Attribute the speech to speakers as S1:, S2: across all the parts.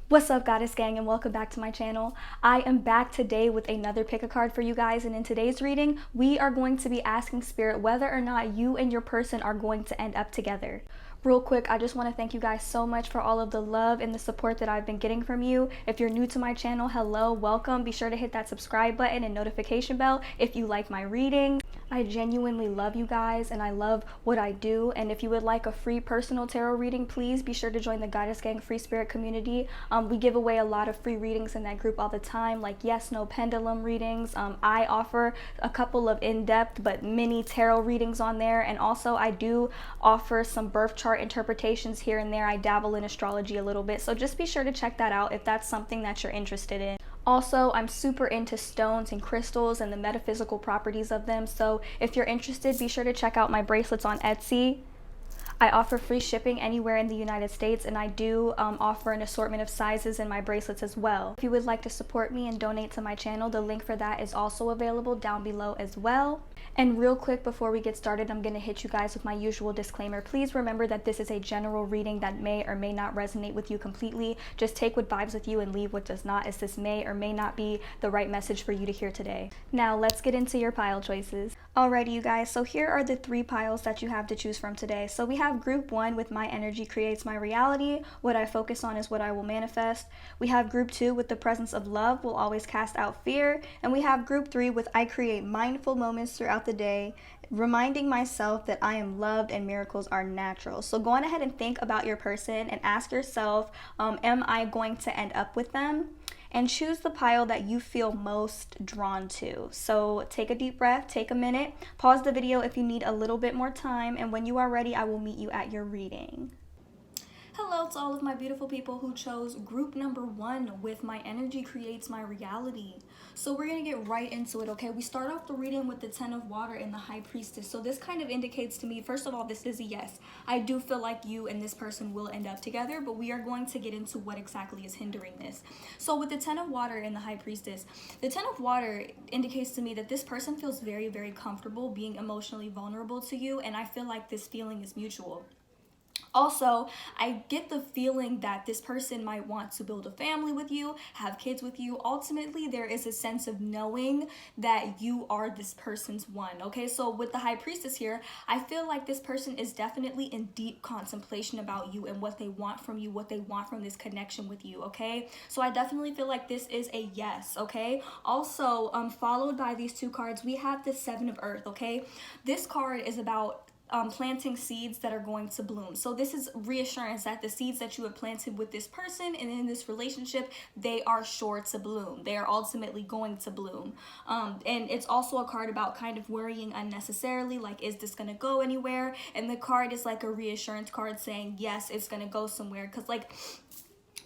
S1: What's up, Goddess Gang, and welcome back to my channel. I am back today with another pick a card for you guys, and in today's reading we are going to be asking Spirit whether or not you and your person are going to end up together. Real quick, I just want to thank you guys so much for all of the love and the support that I've been getting from you. If you're new to my channel, hello, welcome. Be sure to hit that subscribe button and notification bell if you like my reading. I genuinely love you guys and I love what I do, and if you would like a free personal tarot reading, please be sure to join the Goddess Gang Free Spirit community. We give away a lot of free readings in that group all the time, like yes, no pendulum readings. I offer a couple of in-depth but mini tarot readings on there, and also I do offer some birth chart interpretations here and there. I dabble in astrology a little bit, so just be sure to check that out if that's something that you're interested in. Also, I'm super into stones and crystals and the metaphysical properties of them, so if you're interested, be sure to check out my bracelets on Etsy. I offer free shipping anywhere in the United States, and I do offer an assortment of sizes in my bracelets as well. If you would like to support me and donate to my channel, the link for that is also available down below as well. And real quick before we get started, I'm going to hit you guys with my usual disclaimer. Please remember that this is a general reading that may or may not resonate with you completely. Just take what vibes with you and leave what does not, as this may or may not be the right message for you to hear today. Now let's get into your pile choices. Alrighty, you guys, so here are the 3 piles that you have to choose from today. So we have group 1 with my energy creates my reality. What I focus on is what I will manifest. We have group 2 with the presence of love will always cast out fear. And we have group 3 with I create mindful moments throughout the day, reminding myself that I am loved and miracles are natural. So go on ahead and think about your person and ask yourself, am I going to end up with them? And choose the pile that you feel most drawn to. So take a deep breath, take a minute, pause the video if you need a little bit more time, and when you are ready, I will meet you at your reading. Hello to all of my beautiful people who chose group number 1 with my energy creates my reality. So we're going to get right into it, okay? We start off the reading with the 10 of water and the high priestess. So this kind of indicates to me, first of all, this is a yes. I do feel like you and this person will end up together, but we are going to get into what exactly is hindering this. So with the 10 of water and the high priestess, the 10 of water indicates to me that this person feels very, very comfortable being emotionally vulnerable to you, and I feel like this feeling is mutual. Also, I get the feeling that this person might want to build a family with you, have kids with you. Ultimately, there is a sense of knowing that you are this person's one, okay? So with the high priestess here, I feel like this person is definitely in deep contemplation about you and what they want from you, what they want from this connection with you, okay? So I definitely feel like this is a yes, okay? Also, followed by these 2 cards, we have the 7 of earth, okay? This card is about planting seeds that are going to bloom. So this is reassurance that the seeds that you have planted with this person and in this relationship, they are sure to bloom. They are ultimately going to bloom. And it's also a card about kind of worrying unnecessarily, like, is this going to go anywhere? And the card is like a reassurance card saying, yes, it's going to go somewhere. Because like,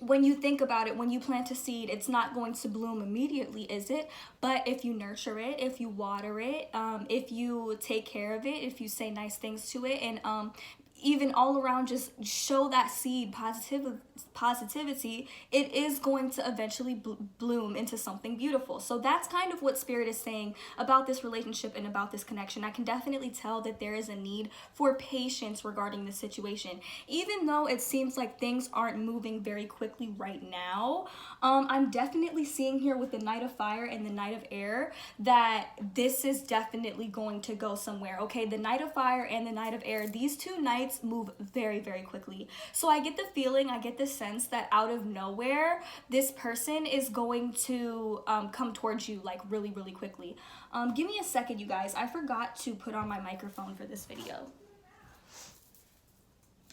S1: when you think about it, when you plant a seed, it's not going to bloom immediately, is it? But if you nurture it, if you water it, if you take care of it, if you say nice things to it, and even all around just show that seed positivity, it is going to eventually bloom into something beautiful. So that's kind of what Spirit is saying about this relationship and about this connection. I can definitely tell that there is a need for patience regarding the situation. Even though it seems like things aren't moving very quickly right now, I'm definitely seeing here with the Knight of Fire and the Knight of Air that this is definitely going to go somewhere, okay? The Knight of Fire and the Knight of Air, these 2 knights move very, very quickly. So I get the feeling, I get the sense that out of nowhere, this person is going to come towards you like really, really quickly. Give me a second, you guys. I forgot to put on my microphone for this video.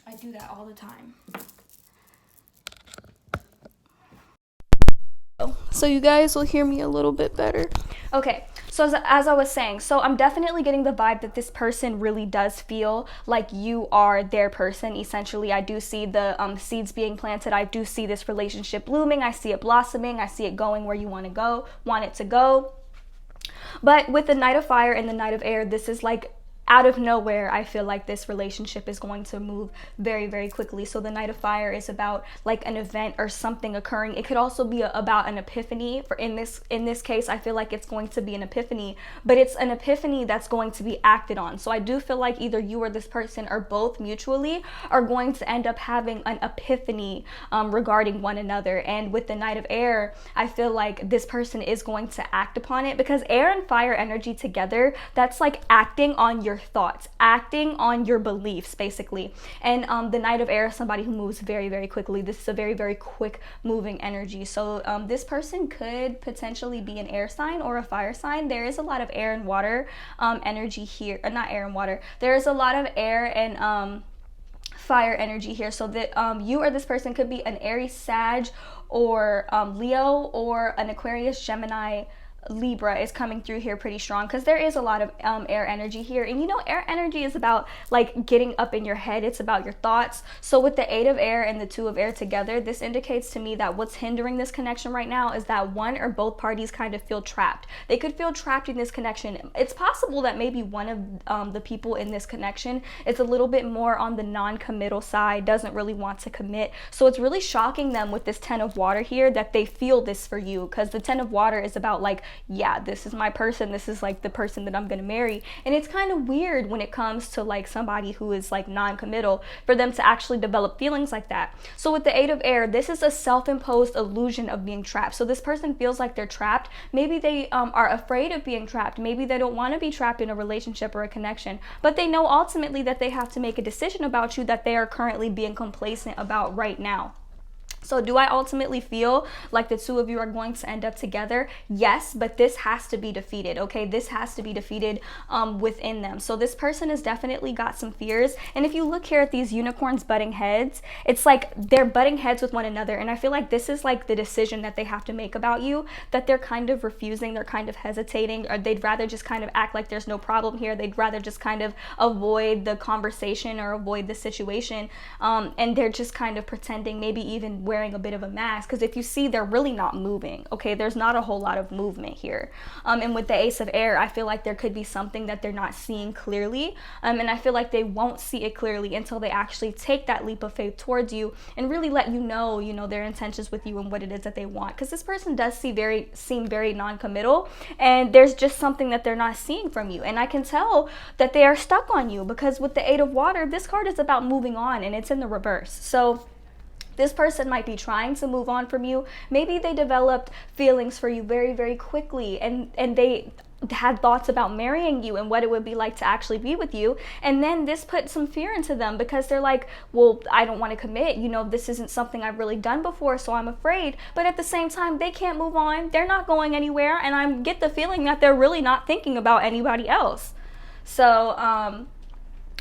S1: I do that all the time. So you guys will hear me a little bit better. Okay, so as I was saying, so I'm definitely getting the vibe that this person really does feel like you are their person. Essentially, I do see the seeds being planted. I do see this relationship blooming. I see it blossoming. I see it going where you want it to go. But with the Knight of Fire and the Knight of Air, this is like out of nowhere, I feel like this relationship is going to move very, very quickly. So the Knight of Fire is about like an event or something occurring. It could also be about an epiphany. For in this case, I feel like it's going to be an epiphany, but it's an epiphany that's going to be acted on. So I do feel like either you or this person or both mutually are going to end up having an epiphany regarding one another. And with the Knight of Air, I feel like this person is going to act upon it, because air and fire energy together, that's like acting on your thoughts, acting on your beliefs, basically. And the Knight of Air is somebody who moves very, very quickly. This is a very, very quick moving energy. So this person could potentially be an air sign or a fire sign. There is a lot of air and water energy here, not air and water. There is a lot of air and fire energy here. So that you or this person could be an Aries, Sag, or Leo, or an Aquarius, Gemini, Libra is coming through here pretty strong, because there is a lot of air energy here. And you know, air energy is about like getting up in your head. It's about your thoughts. So with the 8 of air and the 2 of air together, this indicates to me that what's hindering this connection right now is that one or both parties kind of feel trapped. They could feel trapped in this connection. It's possible that maybe one of the people in this connection is a little bit more on the non-committal side, doesn't really want to commit. So it's really shocking them with this 10 of water here that they feel this for you, because the 10 of water is about like, yeah, this is my person, this is like the person that I'm gonna marry. And it's kind of weird when it comes to like somebody who is like non-committal for them to actually develop feelings like that. So with the 8 of air, this is a self-imposed illusion of being trapped. So this person feels like they're trapped. Maybe they are afraid of being trapped. Maybe they don't want to be trapped in a relationship or a connection, but they know ultimately that they have to make a decision about you that they are currently being complacent about right now. So do I ultimately feel like the 2 of you are going to end up together? Yes, but this has to be defeated, okay? This has to be defeated within them. So this person has definitely got some fears. And if you look here at these unicorns butting heads, it's like they're butting heads with one another. And I feel like this is like the decision that they have to make about you, that they're kind of refusing, they're kind of hesitating, or they'd rather just kind of act like there's no problem here. They'd rather just kind of avoid the conversation or avoid the situation. And they're just kind of pretending, maybe even wearing a bit of a mask, because if you see, they're really not moving, okay? There's not a whole lot of movement here. And with the Ace of Air, I feel like there could be something that they're not seeing clearly, and I feel like they won't see it clearly until they actually take that leap of faith towards you and really let you know their intentions with you and what it is that they want, because this person does seem very non-committal, and there's just something that they're not seeing from you. And I can tell that they are stuck on you, because with the 8 of water, this card is about moving on, and it's in the reverse. So this person might be trying to move on from you. Maybe they developed feelings for you very, very quickly, and they had thoughts about marrying you and what it would be like to actually be with you. And then this put some fear into them, because they're like, well, I don't want to commit. This isn't something I've really done before, so I'm afraid. But at the same time, they can't move on. They're not going anywhere. And I get the feeling that they're really not thinking about anybody else. So,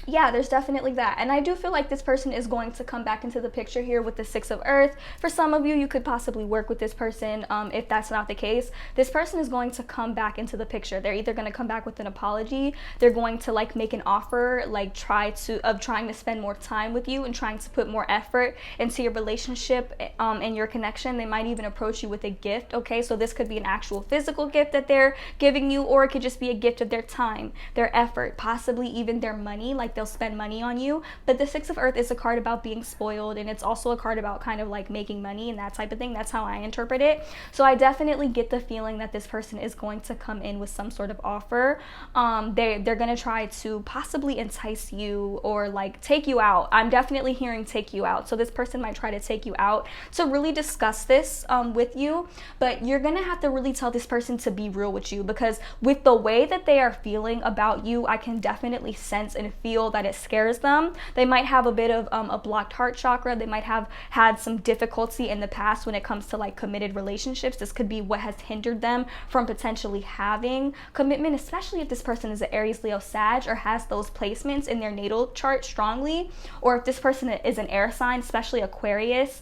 S1: yeah, there's definitely that. And I do feel like this person is going to come back into the picture here with the 6 of Earth. For some of you, you could possibly work with this person. If that's not the case, this person is going to come back into the picture. They're either going to come back with an apology. They're going to like make an offer, like trying to spend more time with you and trying to put more effort into your relationship and your connection. They might even approach you with a gift, okay? So this could be an actual physical gift that they're giving you, or it could just be a gift of their time, their effort, possibly even their money, like they'll spend money on you. But the 6 of Earth is a card about being spoiled, and it's also a card about kind of like making money and that type of thing. That's how I interpret it. So I definitely get the feeling that this person is going to come in with some sort of offer. They're going to try to possibly entice you or like take you out. I'm definitely hearing take you out. So this person might try to take you out to really discuss this with you, but you're going to have to really tell this person to be real with you, because with the way that they are feeling about you, I can definitely sense and feel that it scares them. They might have a bit of a blocked heart chakra. They might have had some difficulty in the past when it comes to like committed relationships. This could be what has hindered them from potentially having commitment, especially if this person is an Aries, Leo, Sag, or has those placements in their natal chart strongly, or if this person is an air sign, especially Aquarius,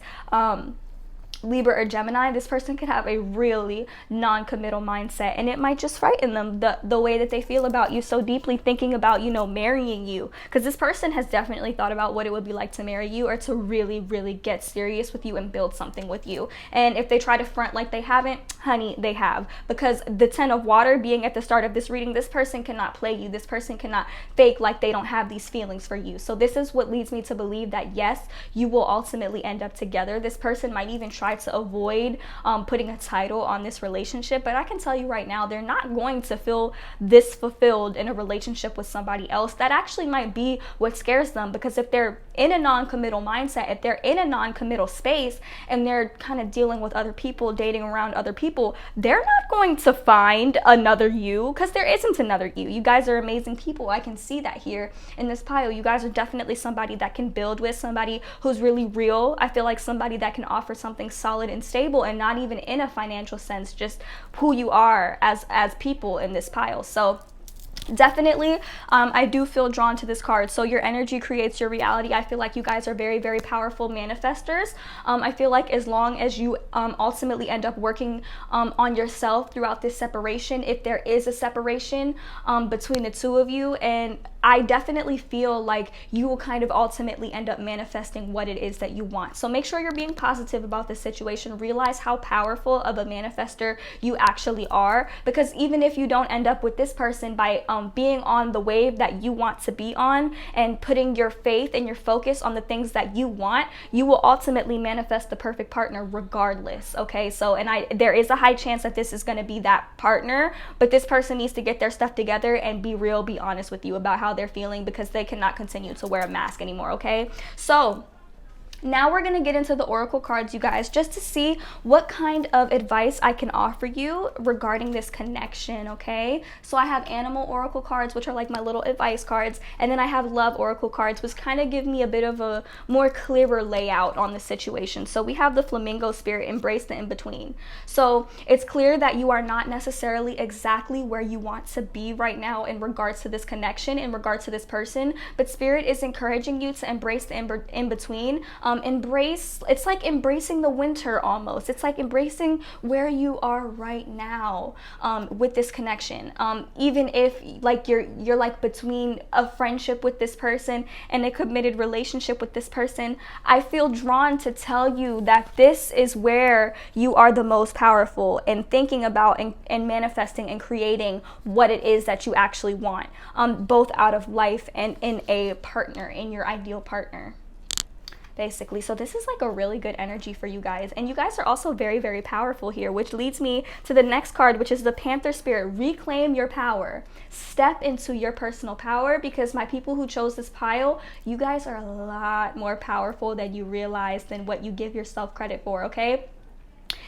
S1: Libra or Gemini, this person could have a really non-committal mindset, and it might just frighten them, the way that they feel about you so deeply, thinking about, you know, marrying you, because this person has definitely thought about what it would be like to marry you, or to really, really get serious with you and build something with you. And if they try to front like they haven't, honey, they have, because the 10 of water being at the start of this reading, this person cannot play you. This person cannot fake like they don't have these feelings for you. So this is what leads me to believe that yes, you will ultimately end up together. This person might even try to avoid putting a title on this relationship, but I can tell you right now, they're not going to feel this fulfilled in a relationship with somebody else. That actually might be what scares them, because if they're in a non-committal mindset, if they're in a non-committal space and they're kind of dealing with other people, dating around other people, they're not going to find another you, because there isn't another you. You guys are amazing people. I can see that here in this pile. You guys are definitely somebody that can build with, somebody who's really real. I feel like somebody that can offer something solid and stable, and not even in a financial sense, just who you are as people in this pile. So definitely, I do feel drawn to this card. So your energy creates your reality. I feel like you guys are very, very powerful manifestors. I feel like as long as you ultimately end up working on yourself throughout this separation, if there is a separation between the two of you, and I definitely feel like you will kind of ultimately end up manifesting what it is that you want. So make sure you're being positive about this situation. Realize how powerful of a manifester you actually are, because even if you don't end up with this person, by being on the wave that you want to be on and putting your faith and your focus on the things that you want, you will ultimately manifest the perfect partner regardless. Okay, so there is a high chance that this is going to be that partner, but this person needs to get their stuff together and be real, be honest with you about how they're feeling, because they cannot continue to wear a mask anymore. Okay, so now we're going to get into the oracle cards, you guys, just to see what kind of advice I can offer you regarding this connection. Okay, so I have animal oracle cards, which are like my little advice cards, and then I have love oracle cards, which kind of give me a bit of a more clearer layout on the situation. So we have the flamingo spirit, embrace the in-between. So it's clear that you are not necessarily exactly where you want to be right now in regards to this connection, in regards to this person, but spirit is encouraging you to embrace the in-between. It's like embracing the winter almost. It's like embracing where you are right now with this connection. Even if like you're like between a friendship with this person and a committed relationship with this person, I feel drawn to tell you that this is where you are the most powerful in thinking about and manifesting and creating what it is that you actually want, both out of life and in a partner, in your ideal partner, basically. So this is like a really good energy for you guys, and you guys are also very, very powerful here, which leads me to the next card, which is the Panther Spirit. Reclaim your power. Step into your personal power, because my people who chose this pile, you guys are a lot more powerful than you realize, than what you give yourself credit for. Okay,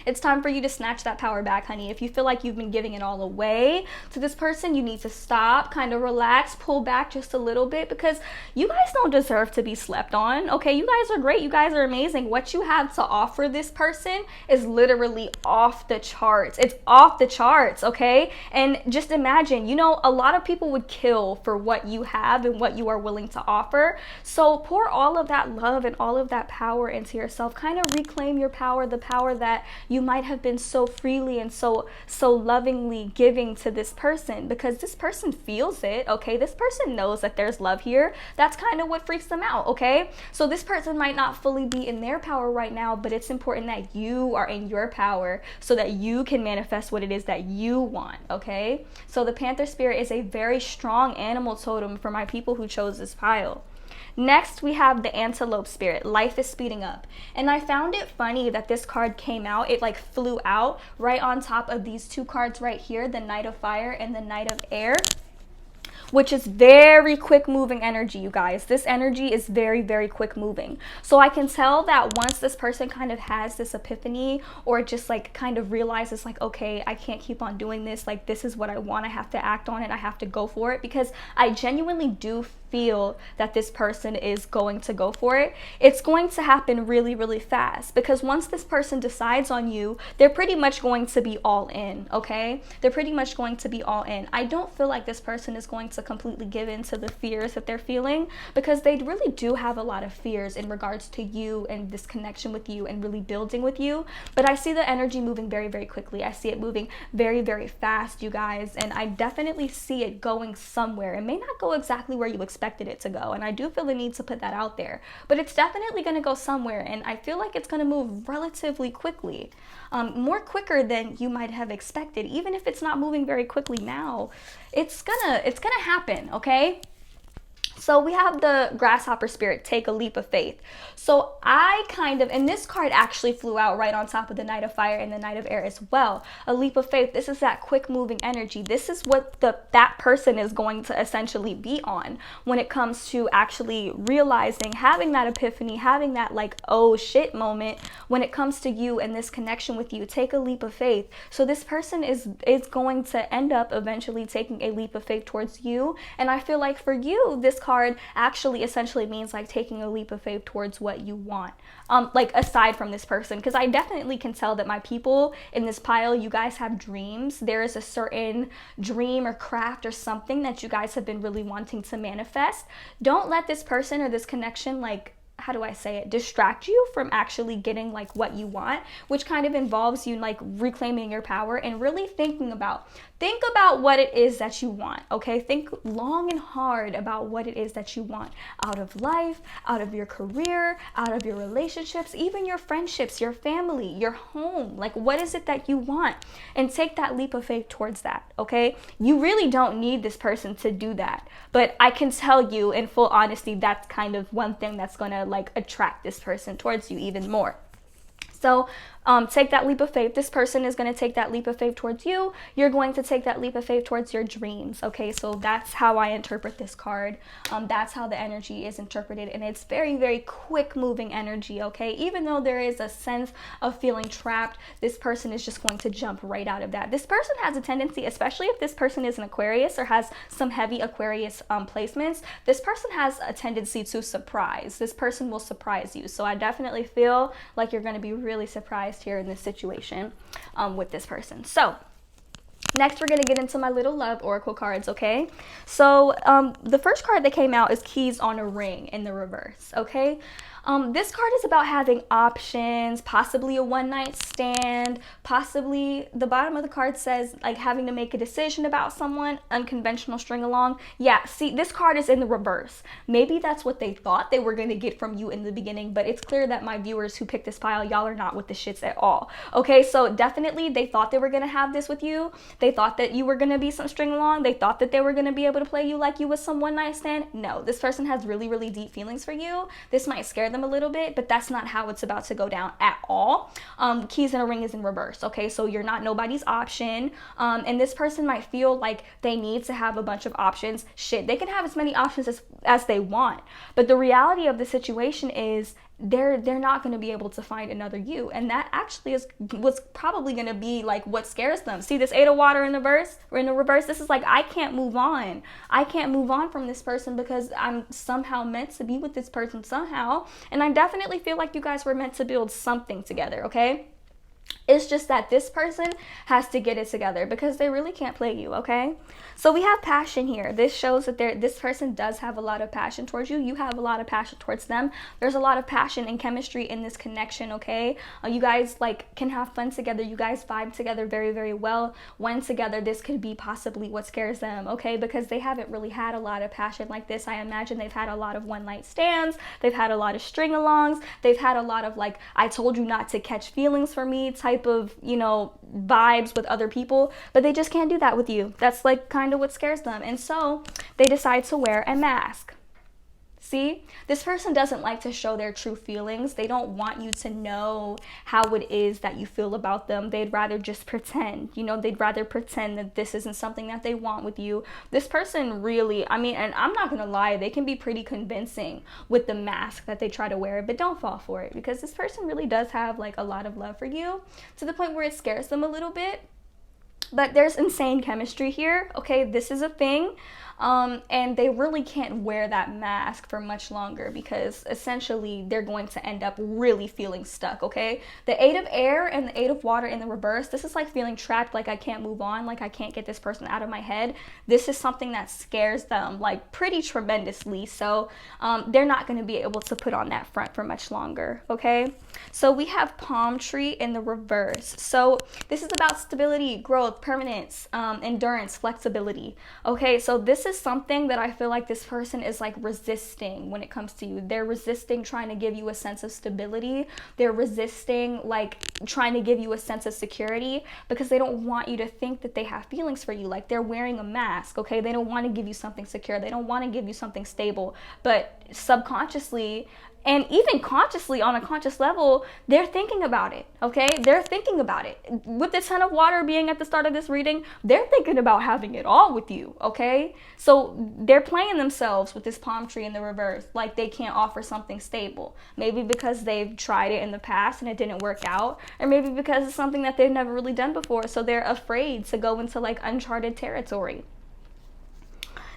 S1: it's time for you to snatch that power back, honey. If you feel like you've been giving it all away to this person, you need to stop, kind of relax, pull back just a little bit, because you guys don't deserve to be slept on. Okay, you guys are great. You guys are amazing. What you have to offer this person is literally off the charts. It's off the charts, okay? And just imagine, you know, a lot of people would kill for what you have and what you are willing to offer. So pour all of that love and all of that power into yourself. Kind of reclaim your power, the power that you might have been so freely and so lovingly giving to this person, because this person feels it. Okay, this person knows that there's love here. That's kind of what freaks them out. Okay, so this person might not fully be in their power right now, but it's important that you are in your power so that you can manifest what it is that you want. Okay, so the Panther Spirit is a very strong animal totem for my people who chose this pile. Next, we have the Antelope Spirit. Life is speeding up. And I found it funny that this card came out. It like flew out right on top of these two cards right here, the Knight of Fire and the Knight of Air, which is very quick moving energy, you guys. This energy is very, very quick moving. So I can tell that once this person kind of has this epiphany, or just like kind of realizes like, okay, I can't keep on doing this. Like, this is what I want. I have to act on it. I have to go for it, because I genuinely do feel that this person is going to go for it, it's going to happen really, really fast, because once this person decides on you, they're pretty much going to be all in, okay? They're pretty much going to be all in. I don't feel like this person is going to completely give in to the fears that they're feeling, because they really do have a lot of fears in regards to you and this connection with you and really building with you. But I see the energy moving very, very quickly. I see it moving very, very fast, you guys, and I definitely see it going somewhere. It may not go exactly where you expected it to go, and I do feel the need to put that out there, but it's definitely going to go somewhere, and I feel like it's going to move relatively quickly, more quicker than you might have expected. Even if it's not moving very quickly now, it's gonna happen, okay? So we have the grasshopper spirit, take a leap of faith. So I kind of, and this card actually flew out right on top of the Knight of Fire and the Knight of Air as well. A leap of faith. This is that quick moving energy. This is what that person is going to essentially be on when it comes to actually realizing, having that epiphany, having that like, oh shit moment when it comes to you and this connection with you. Take a leap of faith. So this person is going to end up eventually taking a leap of faith towards you. And I feel like for you, this card actually essentially means like taking a leap of faith towards what you want, like aside from this person, because I definitely can tell that my people in this pile, you guys have dreams. There is a certain dream or craft or something that you guys have been really wanting to manifest. Don't let this person or this connection, like, how do I say it, distract you from actually getting like what you want, which kind of involves you like reclaiming your power and really thinking about what it is that you want, okay? Think long and hard about what it is that you want out of life, out of your career, out of your relationships, even your friendships, your family, your home. Like, what is it that you want? And take that leap of faith towards that, okay? You really don't need this person to do that, but I can tell you in full honesty, that's kind of one thing that's gonna like attract this person towards you even more. So take that leap of faith. This person is going to take that leap of faith towards you. You're going to take that leap of faith towards your dreams. Okay, so that's how I interpret this card. That's how the energy is interpreted, and it's very, very quick moving energy. Okay, even though there is a sense of feeling trapped, this person is just going to jump right out of that. This person has a tendency, especially if this person is an Aquarius or has some heavy Aquarius placements, this person has a tendency to surprise. This person will surprise you. So I definitely feel like you're going to be really surprised here in this situation with this person. So next, we're going to get into my little love oracle cards, okay? So the first card that came out is Keys on a Ring in the reverse, okay? This card is about having options, possibly a one-night stand, possibly the bottom of the card says like having to make a decision about someone, unconventional string along. Yeah, see, this card is in the reverse. Maybe that's what they thought they were going to get from you in the beginning, but it's clear that my viewers who picked this pile, y'all are not with the shits at all. Okay, so definitely they thought they were going to have this with you. They thought that you were going to be some string along. They thought that they were going to be able to play you like you was some one-night stand. No, this person has really, really deep feelings for you. This might scare them a little bit, but that's not how it's about to go down at all. Keys in a Ring is in reverse, okay? So you're not nobody's option, and this person might feel like they need to have a bunch of options. Shit, they can have as many options as they want, but the reality of the situation is they're not going to be able to find another you, and that actually was probably going to be like what scares them. See this Eight of Water in the reverse, this is like, I can't move on from this person because I'm somehow meant to be with this person somehow, and I definitely feel like you guys were meant to build something together, okay? It's just that this person has to get it together because they really can't play you, okay? So we have passion here. This shows that this person does have a lot of passion towards you. You have a lot of passion towards them. There's a lot of passion and chemistry in this connection, okay? You guys like can have fun together. You guys vibe together very, very well. When together, this could be possibly what scares them, okay? Because they haven't really had a lot of passion like this. I imagine they've had a lot of one-night stands. They've had a lot of string-alongs. They've had a lot of like, I told you not to catch feelings for me type of, you know, vibes with other people, but they just can't do that with you. That's like kind of what scares them, and so they decide to wear a mask. See, this person doesn't like to show their true feelings. They don't want you to know how it is that you feel about them. They'd rather just pretend, you know, they'd rather pretend that this isn't something that they want with you. This person really, I mean, and I'm not gonna lie, they can be pretty convincing with the mask that they try to wear, but don't fall for it because this person really does have like a lot of love for you to the point where it scares them a little bit. But there's insane chemistry here, okay? This is a thing. and they really can't wear that mask for much longer, because essentially they're going to end up really feeling stuck. Okay, the 8 of air and the 8 of water in the reverse, this is like feeling trapped, like I can't move on, like I can't get this person out of my head. This is something that scares them like pretty tremendously, so they're not going to be able to put on that front for much longer. Okay, so we have palm tree in the reverse. So this is about stability, growth, permanence, endurance, flexibility. Okay, so this is something that I feel like this person is like resisting when it comes to you. They're resisting trying to give you a sense of stability. They're resisting like trying to give you a sense of security, because they don't want you to think that they have feelings for you. Like, they're wearing a mask. Okay, they don't want to give you something secure. They don't want to give you something stable, but subconsciously and even consciously, on a conscious level, they're thinking about it. Okay, they're thinking about it. With the 10 of water being at the start of this reading, they're thinking about having it all with you. Okay, so they're playing themselves with this palm tree in the reverse, like they can't offer something stable. Maybe because they've tried it in the past and it didn't work out, or maybe because it's something that they've never really done before, so they're afraid to go into like uncharted territory.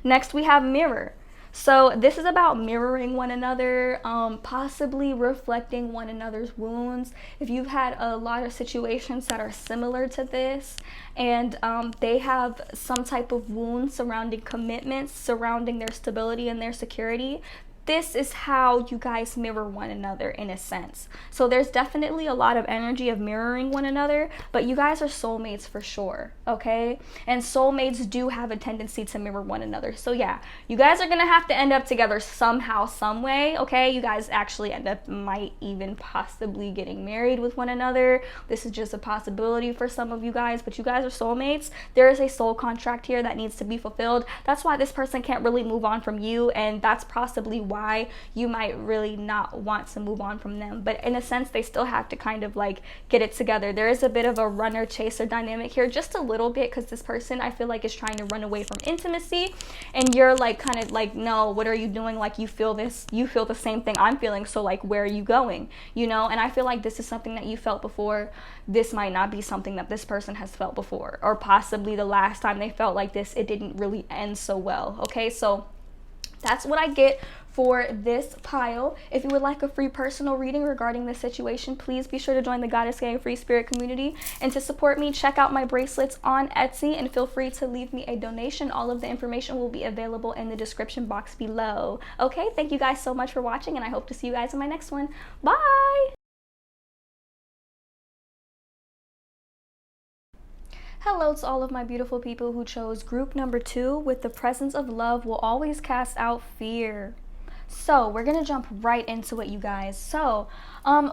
S1: Next, we have mirror. So this is about mirroring one another, possibly reflecting one another's wounds. If you've had a lot of situations that are similar to this, and they have some type of wound surrounding commitments, surrounding their stability and their security, this is how you guys mirror one another in a sense. So there's definitely a lot of energy of mirroring one another, but you guys are soulmates for sure. Okay, and soulmates do have a tendency to mirror one another. So yeah, you guys are gonna have to end up together somehow, some way. Okay, you guys actually end up might even possibly getting married with one another. This is just a possibility for some of you guys, but you guys are soulmates. There is a soul contract here that needs to be fulfilled. That's why this person can't really move on from you, and that's possibly why you might really not want to move on from them. But in a sense, they still have to kind of like get it together. There is a bit of a runner chaser dynamic here, just a little bit, because this person, I feel like, is trying to run away from intimacy, and you're like kind of like, no, what are you doing? Like, you feel this, you feel the same thing I'm feeling, so like, where are you going? You know, and I feel like this is something that you felt before. This might not be something that this person has felt before, or possibly the last time they felt like this, it didn't really end so well. Okay, so that's what I get for this pile. If you would like a free personal reading regarding this situation, please be sure to join the Goddess Gang Free Spirit community. And to support me, check out my bracelets on Etsy, and feel free to leave me a donation. All of the information will be available in the description box below. Okay, thank you guys so much for watching, and I hope to see you guys in my next one. Bye! Hello to all of my beautiful people who chose group number 2 with the presence of love will always cast out fear. So we're gonna jump right into it, you guys. So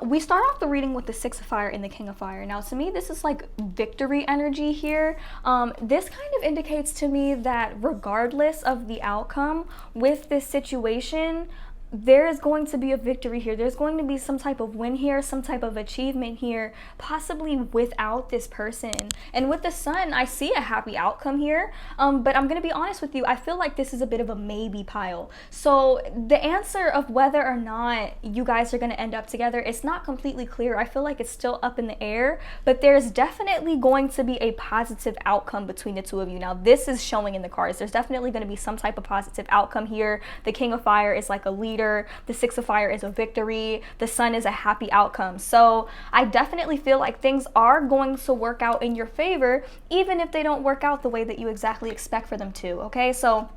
S1: we start off the reading with the 6 of fire and the King of fire. Now to me, this is like victory energy here. This kind of indicates to me that regardless of the outcome with this situation, there is going to be a victory here. There's going to be some type of win here, some type of achievement here, possibly without this person. And with the sun, I see a happy outcome here, but I'm gonna be honest with you, I feel like this is a bit of a maybe pile. So the answer of whether or not you guys are gonna end up together, it's not completely clear. I feel like it's still up in the air, but there's definitely going to be a positive outcome between the two of you. Now this is showing in the cards. There's definitely gonna be some type of positive outcome here. The King of fire is like a leader. The 6 of fire is a victory. The sun is a happy outcome. So I definitely feel like things are going to work out in your favor, even if they don't work out the way that you exactly expect for them to. Okay, so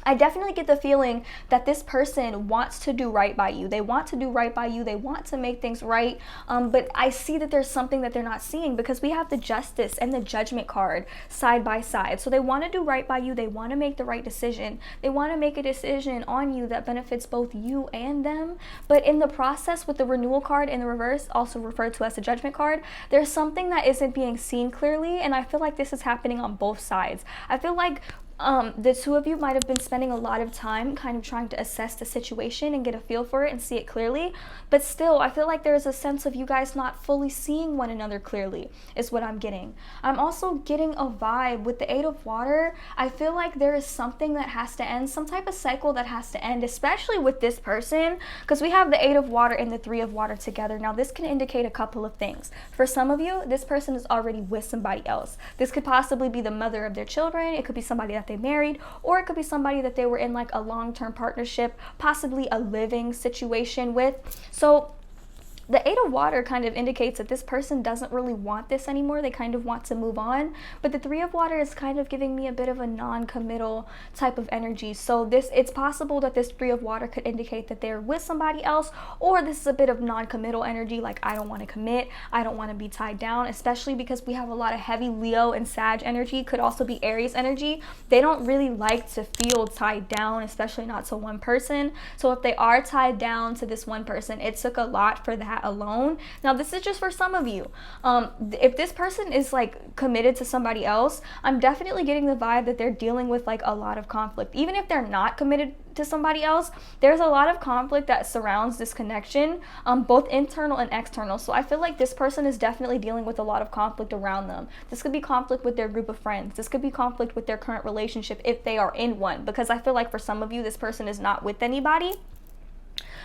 S1: I definitely get the feeling that this person wants to do right by you. They want to do right by you. They want to make things right. But I see that there's something that they're not seeing, because we have the Justice and the Judgment card side by side. So they want to do right by you. They want to make the right decision. They want to make a decision on you that benefits both you and them. But in the process, with the Renewal card in the reverse, also referred to as the Judgment card, there's something that isn't being seen clearly. And I feel like this is happening on both sides. I feel like the two of you might have been spending a lot of time kind of trying to assess the situation and get a feel for it and see it clearly, but still I feel like there's a sense of you guys not fully seeing one another clearly is what I'm getting. I'm also getting a vibe with the 8 of water. I feel like there is something that has to end, some type of cycle that has to end, especially with this person, because we have the 8 of water and the 3 of water together. Now this can indicate a couple of things. For some of you, this person is already with somebody else. This could possibly be the mother of their children. It could be somebody that they married, or it could be somebody that they were in like a long-term partnership, possibly a living situation with. So the Eight of Water kind of indicates that this person doesn't really want this anymore. They kind of want to move on. But the Three of Water is kind of giving me a bit of a non-committal type of energy. So it's possible that this Three of Water could indicate that they're with somebody else, or this is a bit of non-committal energy, like I don't want to commit, I don't want to be tied down, especially because we have a lot of heavy Leo and Sag energy. Could also be Aries energy. They don't really like to feel tied down, especially not to one person. So if they are tied down to this one person, it took a lot for that alone. Now this is just for some of you. If this person is like committed to somebody else, I'm definitely getting the vibe that they're dealing with like a lot of conflict. Even if they're not committed to somebody else, there's a lot of conflict that surrounds this connection, both internal and external. So I feel like this person is definitely dealing with a lot of conflict around them. This could be conflict with their group of friends. This could be conflict with their current relationship if they are in one, because I feel like for some of you, this person is not with anybody.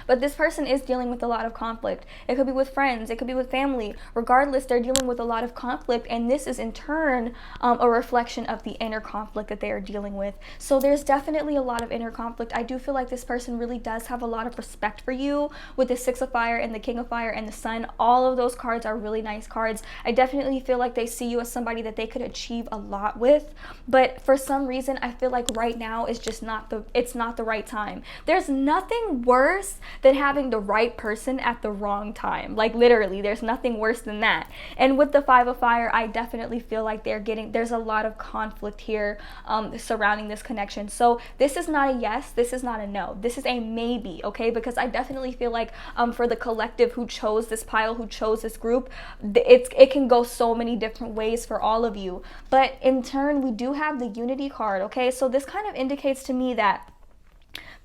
S1: But this person is dealing with a lot of conflict. It could be with friends, it could be with family. Regardless, they're dealing with a lot of conflict, and this is in turn a reflection of the inner conflict that they are dealing with. So there's definitely a lot of inner conflict. I do feel like this person really does have a lot of respect for you with the Six of Fire and the King of Fire and the Sun. All of those cards are really nice cards. I definitely feel like they see you as somebody that they could achieve a lot with, but for some reason I feel like right now is just not the right time. There's nothing worse than having the right person at the wrong time. Like literally, there's nothing worse than that. And with the Five of Fire, I definitely feel like there's a lot of conflict here surrounding this connection. So this is not a yes, this is not a no, this is a maybe, okay? Because I definitely feel like for the collective who chose this pile, who chose this group, it can go so many different ways for all of you. But in turn, we do have the Unity card, okay? So this kind of indicates to me that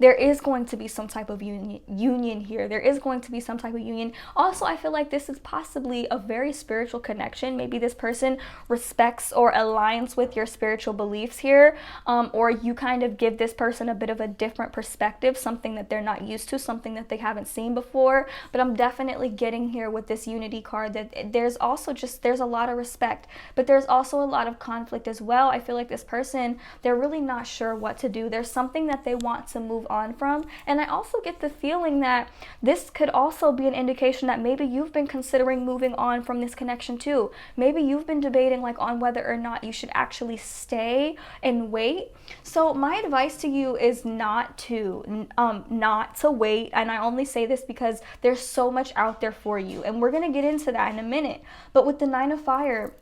S1: there is going to be some type of union here. There is going to be some type of union. Also, I feel like this is possibly a very spiritual connection. Maybe this person respects or aligns with your spiritual beliefs here, or you kind of give this person a bit of a different perspective, something that they're not used to, something that they haven't seen before. But I'm definitely getting here with this Unity card that there's a lot of respect, but there's also a lot of conflict as well. I feel like this person, they're really not sure what to do. There's something that they want to move on from. And I also get the feeling that this could also be an indication that maybe you've been considering moving on from this connection too. Maybe you've been debating like on whether or not you should actually stay and wait. So my advice to you is not to wait. And I only say this because there's so much out there for you, and we're gonna get into that in a minute. But with the Nine of Fire,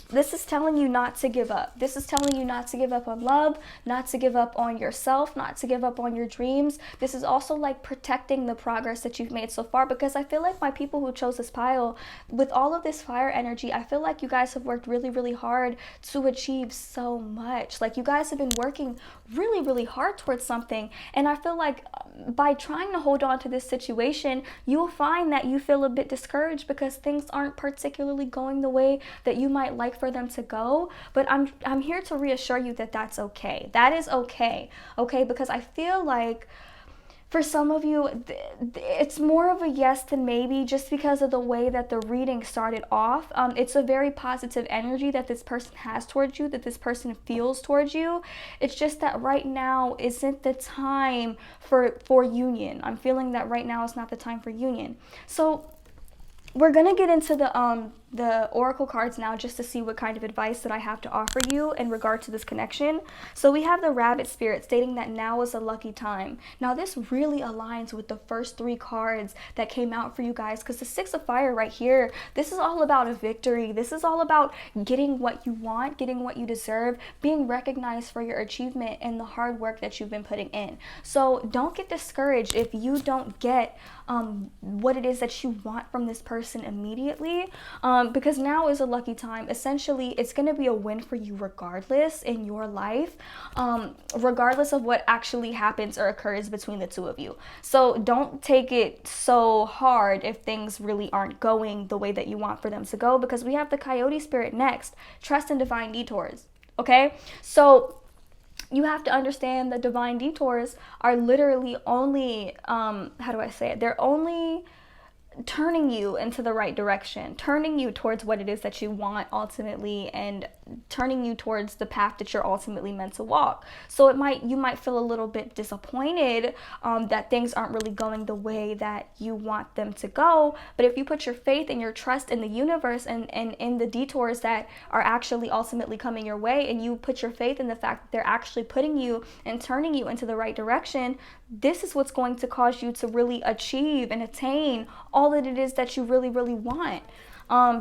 S1: this is telling you not to give up. This is telling you not to give up on love, not to give up on yourself, not to give up on your dreams. This is also like protecting the progress that you've made so far, because I feel like my people who chose this pile, with all of this fire energy, I feel like you guys have worked really, really hard to achieve so much. Like you guys have been working really, really hard towards something. And I feel like by trying to hold on to this situation, you'll find that you feel a bit discouraged because things aren't particularly going the way that you might like for them to go. But I'm here to reassure you that that's okay. That is okay. Okay, because I feel like for some of you, it's more of a yes than maybe, just because of the way that the reading started off. It's a very positive energy that this person has towards you, that this person feels towards you. It's just that right now isn't the time for union. I'm feeling that right now is not the time for union. So we're gonna get into the oracle cards now, just to see what kind of advice that I have to offer you in regard to this connection. So we have the Rabbit Spirit stating that now is a lucky time. Now this really aligns with the first three cards that came out for you guys, because the Six of Fire right here, this is all about a victory. This is all about getting what you want, getting what you deserve, being recognized for your achievement and the hard work that you've been putting in. So don't get discouraged if you don't get what it is that you want from this person immediately, because now is a lucky time. Essentially, it's going to be a win for you regardless in your life, regardless of what actually happens or occurs between the two of you. So don't take it so hard if things really aren't going the way that you want for them to go, because we have the Coyote Spirit next. Trust in divine detours. Okay, so you have to understand that divine detours are literally only, how do I say it? They're only turning you into the right direction, turning you towards what it is that you want ultimately, and turning you towards the path that you're ultimately meant to walk. So you might feel a little bit disappointed that things aren't really going the way that you want them to go. But if you put your faith and your trust in the universe and in the detours that are actually ultimately coming your way, and you put your faith in the fact that they're actually putting you and turning you into the right direction, this is what's going to cause you to really achieve and attain all that it is that you really, really want.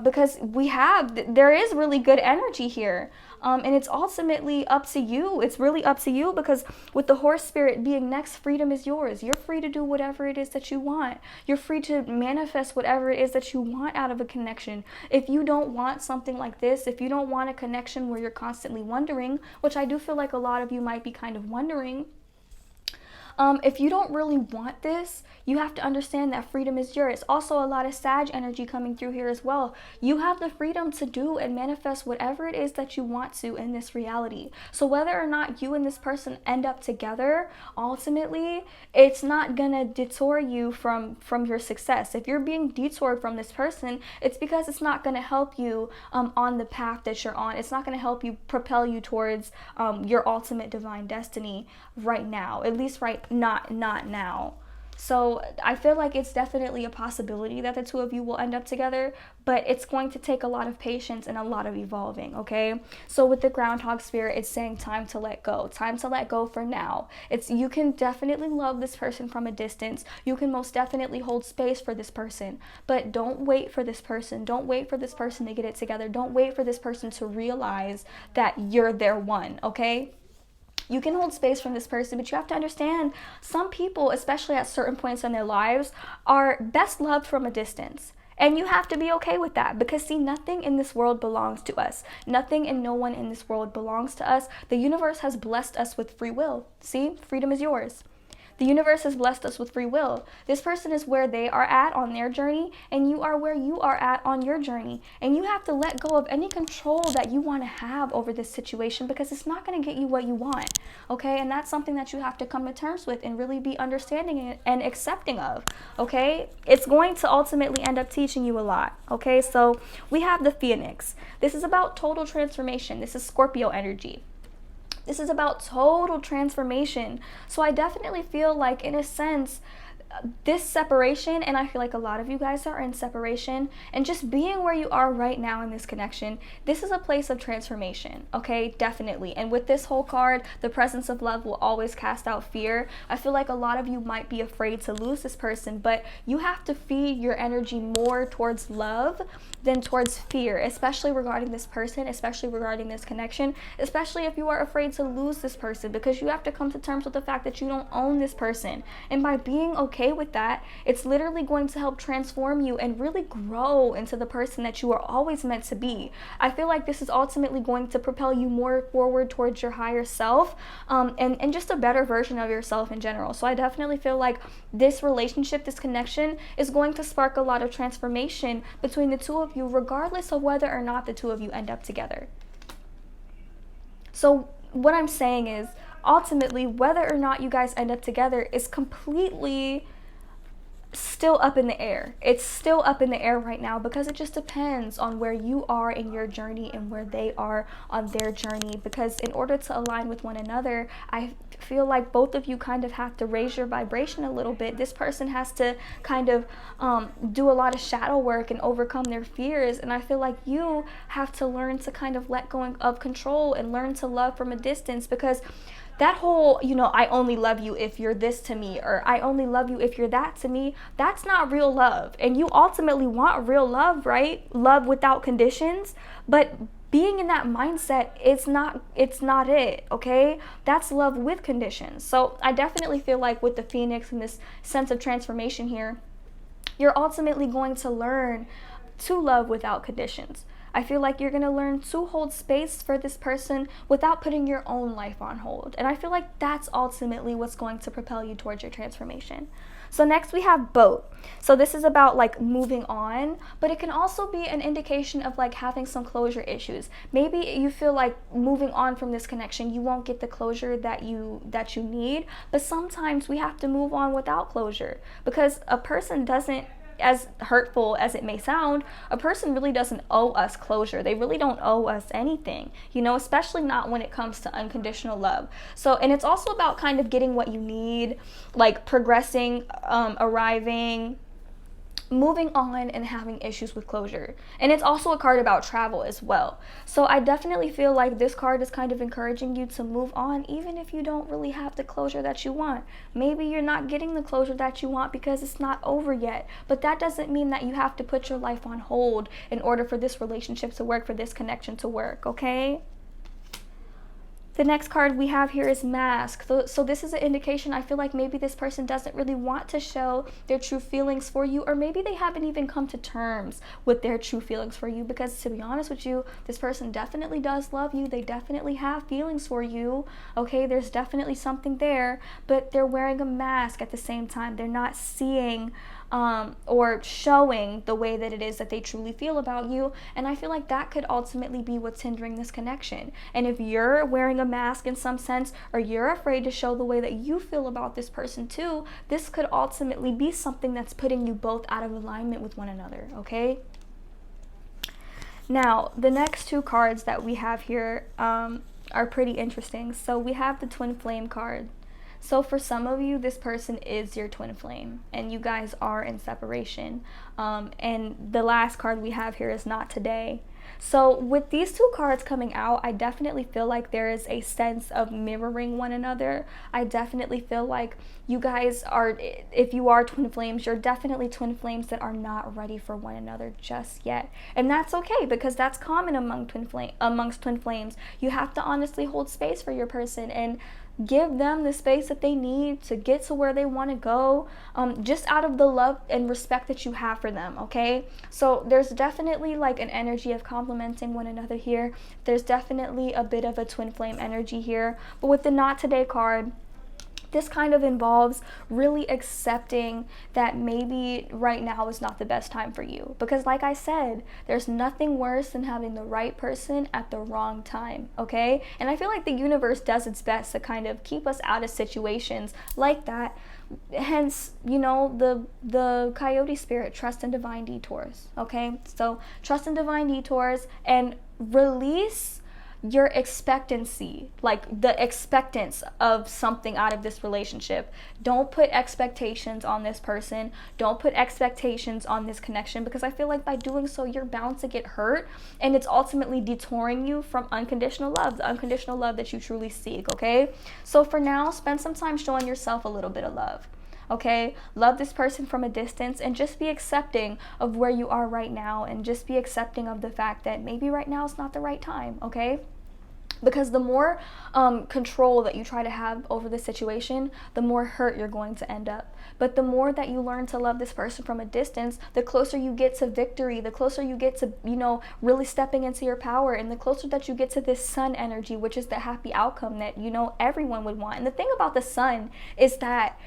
S1: Because there is really good energy here. And it's ultimately up to you. It's really up to you, because with the horse spirit being next, freedom is yours. You're free to do whatever it is that you want. You're free to manifest whatever it is that you want out of a connection. If you don't want something like this, if you don't want a connection where you're constantly wondering, which I do feel like a lot of you might be kind of wondering, if you don't really want this, you have to understand that freedom is yours. Also, a lot of Sag energy coming through here as well. You have the freedom to do and manifest whatever it is that you want to in this reality. So whether or not you and this person end up together, ultimately, it's not gonna detour you from your success. If you're being detoured from this person, it's because it's not gonna help you on the path that you're on. It's not gonna help you propel you towards your ultimate divine destiny right now. At least not now. So I feel like it's definitely a possibility that the two of you will end up together, but it's going to take a lot of patience and a lot of evolving, okay? So with the groundhog spirit, it's saying time to let go. Time to let go for now. You can definitely love this person from a distance. You can most definitely hold space for this person, but don't wait for this person. Don't wait for this person to get it together. Don't wait for this person to realize that you're their one, okay? You can hold space from this person, but you have to understand some people, especially at certain points in their lives, are best loved from a distance. And you have to be okay with that, because see, nothing in this world belongs to us. Nothing and no one in this world belongs to us. The universe has blessed us with free will. See, freedom is yours. The universe has blessed us with free will. This person is where they are at on their journey, and you are where you are at on your journey. And you have to let go of any control that you want to have over this situation, because it's not going to get you what you want, okay? And that's something that you have to come to terms with and really be understanding and accepting of, okay? It's going to ultimately end up teaching you a lot, okay? So we have the Phoenix. This is about total transformation. This is Scorpio energy. This is about total transformation. So I definitely feel like, in a sense, this separation, and I feel like a lot of you guys are in separation, and just being where you are right now in this connection, this is a place of transformation, okay? Definitely. And with this whole card, the presence of love will always cast out fear. I feel like a lot of you might be afraid to lose this person, but you have to feed your energy more towards love than towards fear, especially regarding this person, especially regarding this connection, especially if you are afraid to lose this person, because you have to come to terms with the fact that you don't own this person. And by being okay with that, it's literally going to help transform you and really grow into the person that you are always meant to be. I feel like this is ultimately going to propel you more forward towards your higher self, and just a better version of yourself in general. So I definitely feel like this relationship, this connection, is going to spark a lot of transformation between the two of you, regardless of whether or not the two of you end up together. So what I'm saying is, ultimately, whether or not you guys end up together is completely still up in the air. It's still up in the air right now, because it just depends on where you are in your journey and where they are on their journey. Because in order to align with one another, I feel like both of you kind of have to raise your vibration a little bit. This person has to kind of do a lot of shadow work and overcome their fears, and I feel like you have to learn to kind of let go of control and learn to love from a distance. Because that whole, I only love you if you're this to me, or I only love you if you're that to me, that's not real love. And you ultimately want real love, right? Love without conditions. But being in that mindset, it's not it, okay? That's love with conditions. So I definitely feel like with the Phoenix and this sense of transformation here, you're ultimately going to learn to love without conditions. I feel like you're going to learn to hold space for this person without putting your own life on hold. And I feel like that's ultimately what's going to propel you towards your transformation. So next we have Boat. So this is about like moving on, but it can also be an indication of like having some closure issues. Maybe you feel like moving on from this connection, you won't get the closure that you need, but sometimes we have to move on without closure, because a person doesn't as hurtful as it may sound, a person really doesn't owe us closure. They really don't owe us anything, you know, especially not when it comes to unconditional love. So, and it's also about kind of getting what you need, like progressing, arriving, moving on, and having issues with closure. And it's also a card about travel as well. So I definitely feel like this card is kind of encouraging you to move on, even if you don't really have the closure that you want. Maybe you're not getting the closure that you want because it's not over yet, but that doesn't mean that you have to put your life on hold in order for this relationship to work, for this connection to work, okay? The next card we have here is Mask. So this is an indication, I feel like maybe this person doesn't really want to show their true feelings for you, or maybe they haven't even come to terms with their true feelings for you, because to be honest with you, this person definitely does love you. They definitely have feelings for you, okay? There's definitely something there, but they're wearing a mask at the same time. They're not seeing or showing the way that it is that they truly feel about you. And I feel like that could ultimately be what's hindering this connection. And if you're wearing a mask in some sense, or you're afraid to show the way that you feel about this person too, this could ultimately be something that's putting you both out of alignment with one another, okay? Now, the next two cards that we have here are pretty interesting. So we have the Twin Flame card. So for some of you, this person is your twin flame, and you guys are in separation. And the last card we have here is Not Today. So with these two cards coming out, I definitely feel like there is a sense of mirroring one another. I definitely feel like you guys are, if you are twin flames, you're definitely twin flames that are not ready for one another just yet. And that's okay, because that's common amongst twin flames. You have to honestly hold space for your person and give them the space that they need to get to where they want to go, just out of the love and respect that you have for them, okay? So there's definitely like an energy of complimenting one another here. There's definitely a bit of a twin flame energy here. But with the Not Today card, this kind of involves really accepting that maybe right now is not the best time for you. Because like I said, there's nothing worse than having the right person at the wrong time, okay? And I feel like the universe does its best to kind of keep us out of situations like that. Hence, you know, the coyote spirit, trust in divine detours, okay? So trust in divine detours and release your expectancy, like the expectance of something out of this relationship. Don't put expectations on this person. Don't put expectations on this connection, because I feel like by doing so, you're bound to get hurt, and it's ultimately detouring you from unconditional love, the unconditional love that you truly seek, okay? So for now, spend some time showing yourself a little bit of love. Okay, love this person from a distance, and just be accepting of where you are right now, and just be accepting of the fact that maybe right now is not the right time, okay? Because the more control that you try to have over the situation, the more hurt you're going to end up. But the more that you learn to love this person from a distance, the closer you get to victory, the closer you get to, you know, really stepping into your power, and the closer that you get to this sun energy, which is the happy outcome that, you know, everyone would want. And the thing about the sun is that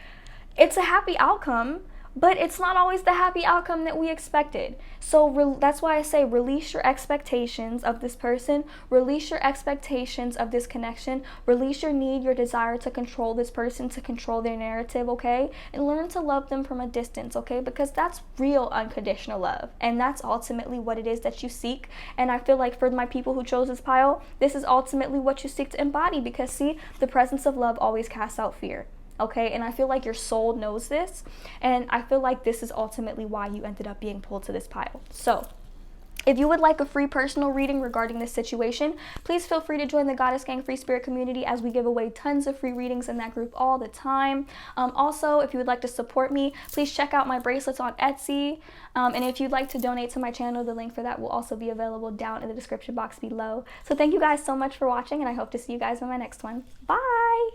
S1: it's a happy outcome, but it's not always the happy outcome that we expected. So that's why I say release your expectations of this person, release your expectations of this connection, release your need, your desire to control this person, to control their narrative, okay? And learn to love them from a distance, okay? Because that's real unconditional love, and that's ultimately what it is that you seek. And I feel like for my people who chose this pile, this is ultimately what you seek to embody, because see, the presence of love always casts out fear. Okay, and I feel like your soul knows this, and I feel like this is ultimately why you ended up being pulled to this pile. So if you would like a free personal reading regarding this situation, please feel free to join the Goddess Gang Free Spirit community, as we give away tons of free readings in that group all the time. Also, if you would like to support me, please check out my bracelets on Etsy. And if you'd like to donate to my channel, the link for that will also be available down in the description box below. So thank you guys so much for watching, and I hope to see you guys in my next one. Bye!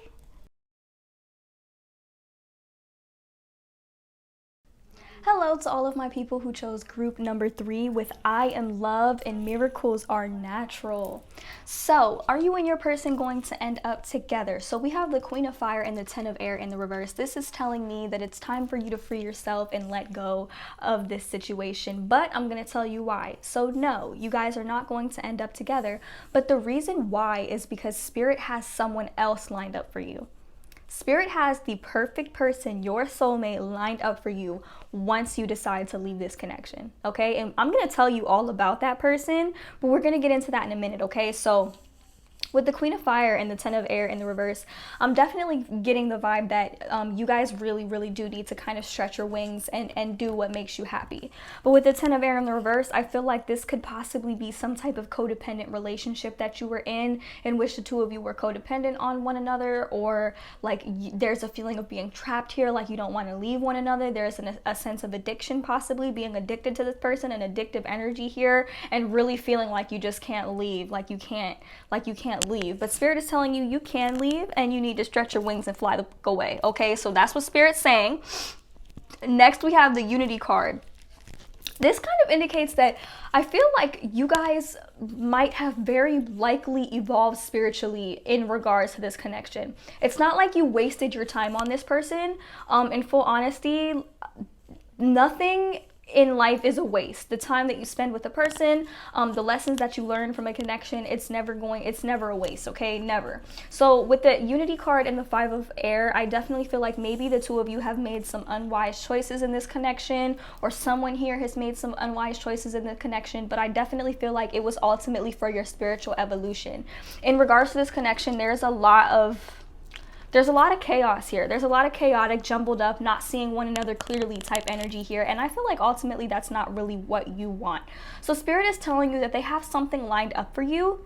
S1: Hello to all of my people who chose group number 3 with I am love and miracles are natural. So are you and your person going to end up together? So we have the Queen of Fire and the 10 of Air in the reverse. This is telling me that it's time for you to free yourself and let go of this situation, but I'm going to tell you why. So no, you guys are not going to end up together, but the reason why is because Spirit has someone else lined up for you. Spirit has the perfect person, your soulmate, lined up for you once you decide to leave this connection, okay? And I'm going to tell you all about that person, but we're going to get into that in a minute, okay? So with the Queen of Fire and the Ten of Air in the reverse, I'm definitely getting the vibe that you guys really do need to kind of stretch your wings and do what makes you happy. But with the Ten of Air in the reverse, I feel like this could possibly be some type of codependent relationship that you were in which the two of you were codependent on one another, or like there's a feeling of being trapped here, like you don't want to leave one another. There's a sense of addiction, possibly being addicted to this person, an addictive energy here, and really feeling like you just can't leave, like you can't leave. But Spirit is telling you can leave, and you need to stretch your wings and fly the away, okay? So that's what Spirit's saying. Next, we have the Unity card. This kind of indicates that I feel like you guys might have very likely evolved spiritually in regards to this connection. It's not like you wasted your time on this person. In full honesty, nothing in life is a waste. The time that you spend with a person, the lessons that you learn from a connection, it's never a waste, okay? Never. So with the Unity card and the Five of Air, I definitely feel like maybe the two of you have made some unwise choices in this connection, or someone here has made some unwise choices in the connection, but I definitely feel like it was ultimately for your spiritual evolution. In regards to this connection, there's a lot of chaos here. There's a lot of chaotic, jumbled up, not seeing one another clearly type energy here. And I feel like ultimately that's not really what you want. So Spirit is telling you that they have something lined up for you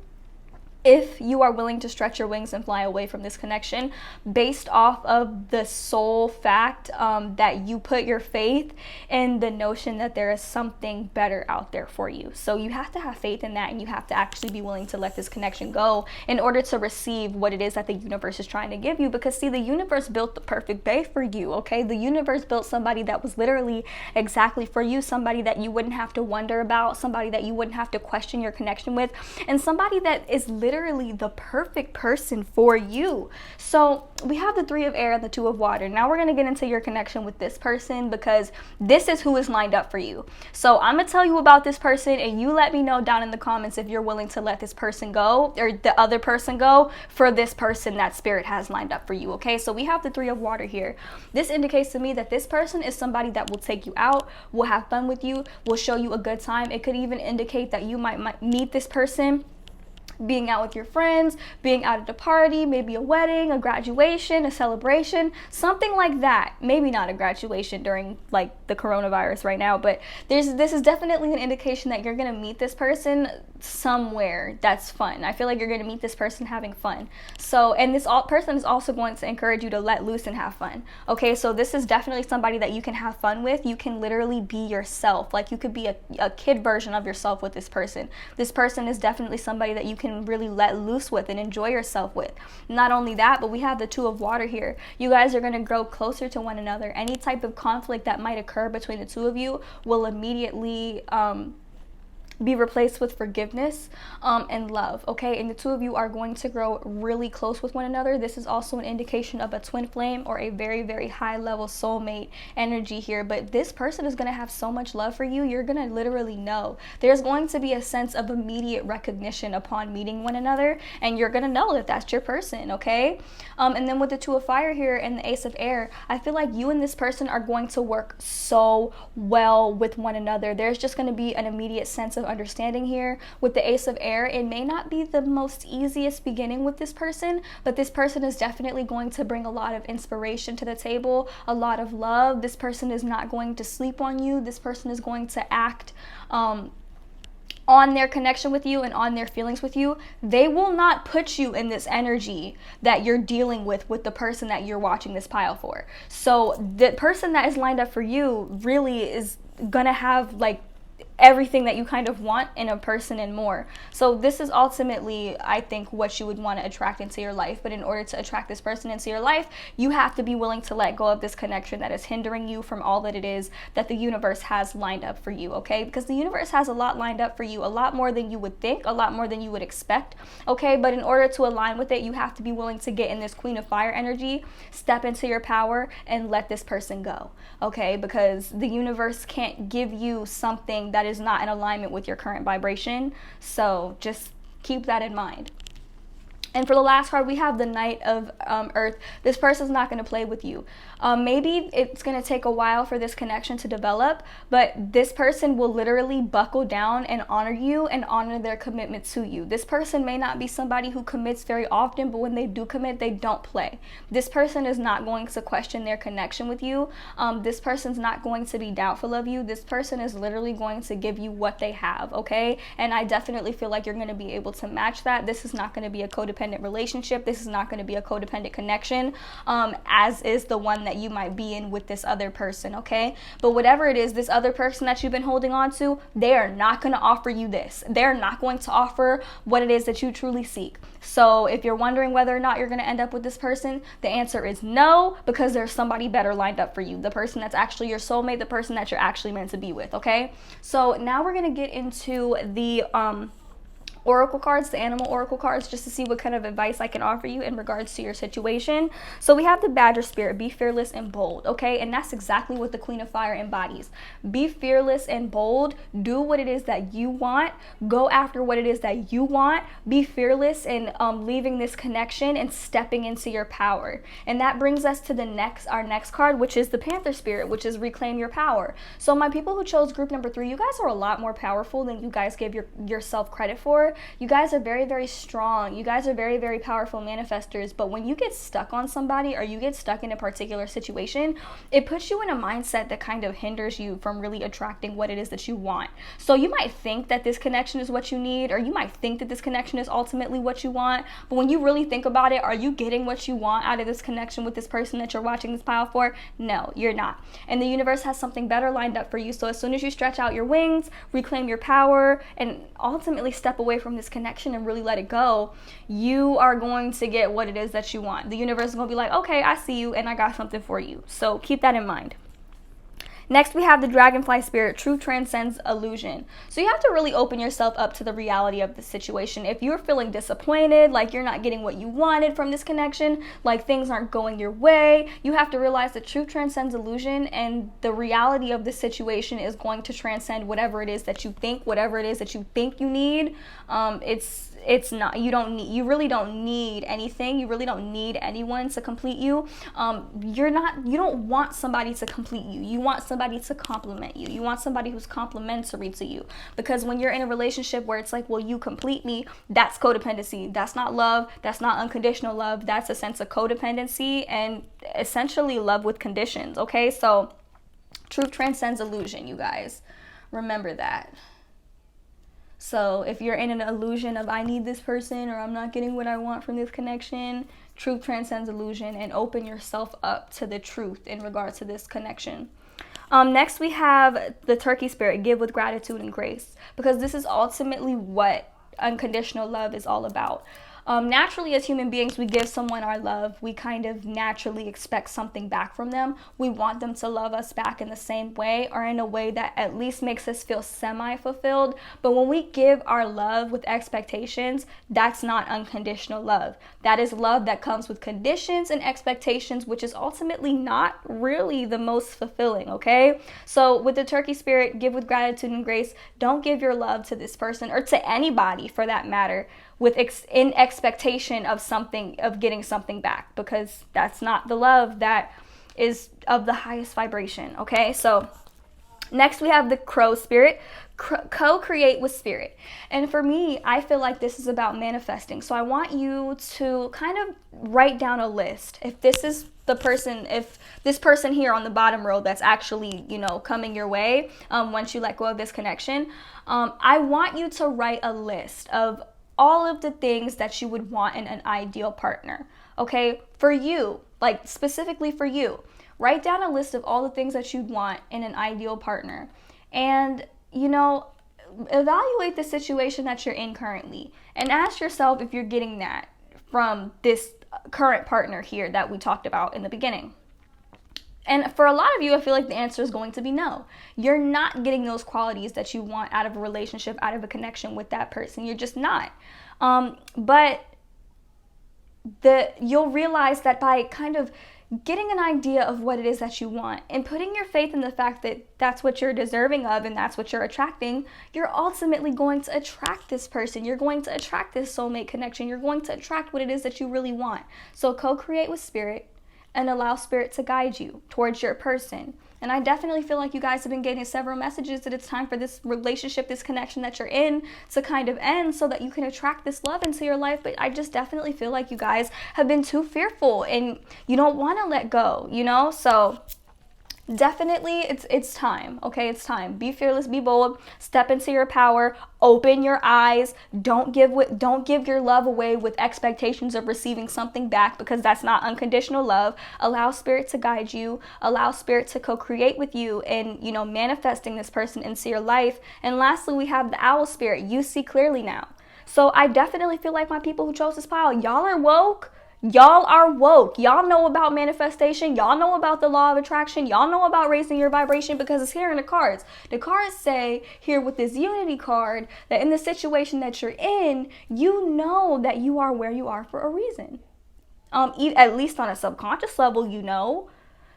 S1: if you are willing to stretch your wings and fly away from this connection, based off of the sole fact that you put your faith in the notion that there is something better out there for you. So you have to have faith in that, and you have to actually be willing to let this connection go in order to receive what it is that the universe is trying to give you. Because see, the universe built the perfect bae for you, okay? The universe built somebody that was literally exactly for you, somebody that you wouldn't have to wonder about, somebody that you wouldn't have to question your connection with, and somebody that is literally the perfect person for you. So we have the Three of Air and the Two of Water. Now we're going to get into your connection with this person, because this is who is lined up for you. So I'm going to tell you about this person, and you let me know down in the comments if you're willing to let this person go, or the other person go, for this person that Spirit has lined up for you, okay? So we have the Three of Water here. This indicates to me that this person is somebody that will take you out, will have fun with you, will show you a good time. It could even indicate that you might meet this person being out with your friends, being out at a party, maybe a wedding, a graduation, a celebration, something like that. Maybe not a graduation during like the coronavirus right now, but this is definitely an indication that you're gonna meet this person somewhere that's fun. I feel like you're gonna meet this person having fun. So, and this person is also going to encourage you to let loose and have fun. Okay, so this is definitely somebody that you can have fun with. You can literally be yourself. Like you could be a kid version of yourself with this person. This person is definitely somebody that you can really let loose with and enjoy yourself with. Not only that, but we have the Two of Water here. You guys are going to grow closer to one another. Any type of conflict that might occur between the two of you will immediately be replaced with forgiveness and love, okay? And the two of you are going to grow really close with one another. This is also an indication of a twin flame or a very high level soulmate energy here. But this person is going to have so much love for you, you're going to literally know. There's going to be a sense of immediate recognition upon meeting one another, and you're going to know that that's your person, okay? And then with the Two of Fire here and the Ace of Air, I feel like you and this person are going to work so well with one another. There's just going to be an immediate sense of understanding here. With the Ace of Air, it may not be the most easiest beginning with this person, but this person is definitely going to bring a lot of inspiration to the table, a lot of love. This person is not going to sleep on you. This person is going to act on their connection with you and on their feelings with you. They will not put you in this energy that you're dealing with the person that you're watching this pile for. So the person that is lined up for you really is gonna have like everything that you kind of want in a person and more. So this is ultimately, I think, what you would want to attract into your life. But in order to attract this person into your life, you have to be willing to let go of this connection that is hindering you from all that it is that the universe has lined up for you, okay? Because the universe has a lot lined up for you, a lot more than you would think, a lot more than you would expect, okay? But in order to align with it, you have to be willing to get in this Queen of Fire energy, step into your power, and let this person go, okay? Because the universe can't give you something that is not in alignment with your current vibration. So just keep that in mind. And for the last card, we have the Knight of Earth. This person's not going to play with you. Maybe it's going to take a while for this connection to develop, but this person will literally buckle down and honor you and honor their commitment to you. This person may not be somebody who commits very often, but when they do commit, they don't play. This person is not going to question their connection with you. This person's not going to be doubtful of you. This person is literally going to give you what they have, okay? And I definitely feel like you're going to be able to match that. This is not going to be a codependent relationship. This is not going to be a codependent connection, as is the one that you might be in with this other person, okay? But whatever it is, this other person that you've been holding on to, they are not going to offer you this. They're not going to offer what it is that you truly seek. So if you're wondering whether or not you're going to end up with this person, the answer is no, because there's somebody better lined up for you, the person that's actually your soulmate, the person that you're actually meant to be with, okay? So now we're going to get into the oracle cards, the animal oracle cards, just to see what kind of advice I can offer you in regards to your situation. So we have the Badger Spirit, be fearless and bold, okay? And that's exactly what the Queen of Fire embodies. Be fearless and bold, do what it is that you want, go after what it is that you want, be fearless in leaving this connection and stepping into your power. And that brings us to our next card, which is the Panther Spirit, which is reclaim your power. So my people who chose group number 3, you guys are a lot more powerful than you guys give yourself credit for. You guys are very, very strong. You guys are very, very powerful manifestors. But when you get stuck on somebody or you get stuck in a particular situation, it puts you in a mindset that kind of hinders you from really attracting what it is that you want. So you might think that this connection is what you need, or you might think that this connection is ultimately what you want. But when you really think about it, are you getting what you want out of this connection with this person that you're watching this pile for? No, you're not. And the universe has something better lined up for you. So as soon as you stretch out your wings, reclaim your power, and ultimately step away from this connection and really let it go, you are going to get what it is that you want. The universe is going to be like, okay, I see you and I got something for you. So keep that in mind. Next, we have the Dragonfly Spirit, truth transcends illusion. So you have to really open yourself up to the reality of the situation. If you're feeling disappointed, like you're not getting what you wanted from this connection, like things aren't going your way, you have to realize that truth transcends illusion, and the reality of the situation is going to transcend whatever it is that you think, whatever it is that you think you need. It's not, you really don't need anything. You really don't need anyone to complete you. You don't want somebody to complete you. You want somebody to complement you. You want somebody who's complementary to you. Because when you're in a relationship where it's like, well, you complete me, that's codependency. That's not love. That's not unconditional love. That's a sense of codependency and essentially love with conditions. Okay, so truth transcends illusion, you guys. Remember that. So if you're in an illusion of I need this person or I'm not getting what I want from this connection, truth transcends illusion, and open yourself up to the truth in regards to this connection. Next, we have the Turkey Spirit, give with gratitude and grace, because this is ultimately what unconditional love is all about. Naturally, as human beings, we give someone our love. We kind of naturally expect something back from them. We want them to love us back in the same way, or in a way that at least makes us feel semi-fulfilled. But when we give our love with expectations, that's not unconditional love. That is love that comes with conditions and expectations, which is ultimately not really the most fulfilling, okay? So with the Turkey Spirit, give with gratitude and grace. Don't give your love to this person, or to anybody for that matter, in expectation of getting something back, because that's not the love that is of the highest vibration, okay? So next we have the Crow Spirit, co-create with spirit. And for me, I feel like this is about manifesting. So I want you to kind of write down a list. If this person here on the bottom row that's actually, coming your way, once you let go of this connection, I want you to write a list of all of the things that you would want in an ideal partner, okay? For you, like specifically for you, write down a list of all the things that you'd want in an ideal partner. And, evaluate the situation that you're in currently and ask yourself if you're getting that from this current partner here that we talked about in the beginning. And for a lot of you, I feel like the answer is going to be no. You're not getting those qualities that you want out of a relationship, out of a connection with that person. You're just not. But you'll realize that by kind of getting an idea of what it is that you want and putting your faith in the fact that that's what you're deserving of and that's what you're attracting, you're ultimately going to attract this person. You're going to attract this soulmate connection. You're going to attract what it is that you really want. So co-create with spirit and allow spirit to guide you towards your person. And I definitely feel like you guys have been getting several messages that it's time for this relationship, this connection that you're in, to kind of end so that you can attract this love into your life. But I just definitely feel like you guys have been too fearful and you don't want to let go, you know? So definitely it's time. Okay, it's time. Be fearless, be bold, step into your power, open your eyes. Don't give your love away with expectations of receiving something back, because that's not unconditional love. Allow spirit to guide you, allow spirit to co-create with you and, you know, manifesting this person into your life. And lastly, we have the owl spirit. You see clearly now. So I definitely feel like my people who chose this pile, y'all are woke. Y'all are woke. Y'all know about manifestation. Y'all know about the law of attraction. Y'all know about raising your vibration, because it's here in the cards. The cards say here with this unity card that in the situation that you're in, you know that you are where you are for a reason. At least on a subconscious level, you know.